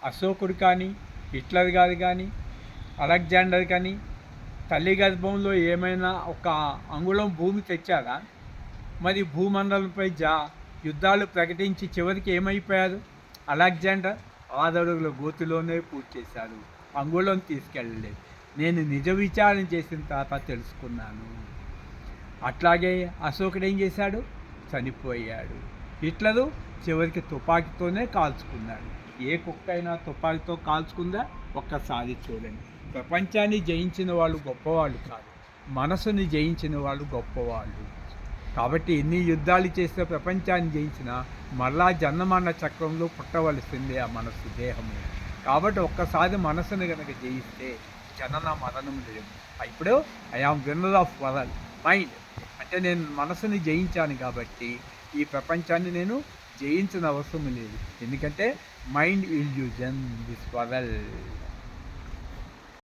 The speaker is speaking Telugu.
అశోకుడు కానీ, హిట్లర్ గారు కానీ, అలెగ్జాండర్ కానీ తల్లి గర్భంలో ఏమైనా ఒక అంగుళం భూమి తెచ్చారా? మరి భూమండలంపై యుద్ధాలు ప్రకటించి చివరికి ఏమైపోయారు? అలెగ్జాండర్ 6 అడుగుల గోతిలోనే పూర్తి చేశారు, అంగుళం తీసుకెళ్ళలేదు. నేను నిజ విచారణ చేసిన తర్వాత తెలుసుకున్నాను. అట్లాగే అశోకుడు ఏం చేశాడు? చనిపోయాడు. హిట్లరు చివరికి తుపాకీతోనే కాల్చుకున్నాడు. ఏ కుక్క అయినా తుపాకీతో కాల్చుకుందా? ఒక్కసారి చూడండి. ప్రపంచాన్ని జయించిన వాళ్ళు గొప్పవాళ్ళు కాదు, మనసుని జయించిన వాళ్ళు గొప్పవాళ్ళు. కాబట్టి ఎన్ని యుద్ధాలు చేస్తే ప్రపంచాన్ని జయించినా మరలా జన్మమరణ చక్రంలో పుట్టవలసిందే ఆ మనసు, దేహము. కాబట్టి ఒక్కసారి మనసుని కనుక జయిస్తే జనన మరణం లేదు. ఇప్పుడు I am winner of world mind అంటే నేను మనసుని జయించాను కాబట్టి ఈ ప్రపంచాన్ని నేను జయించిన అవసరం లేదు. ఎందుకంటే మైండ్ ఇల్యూజన్ దిస్ వరల్డ్.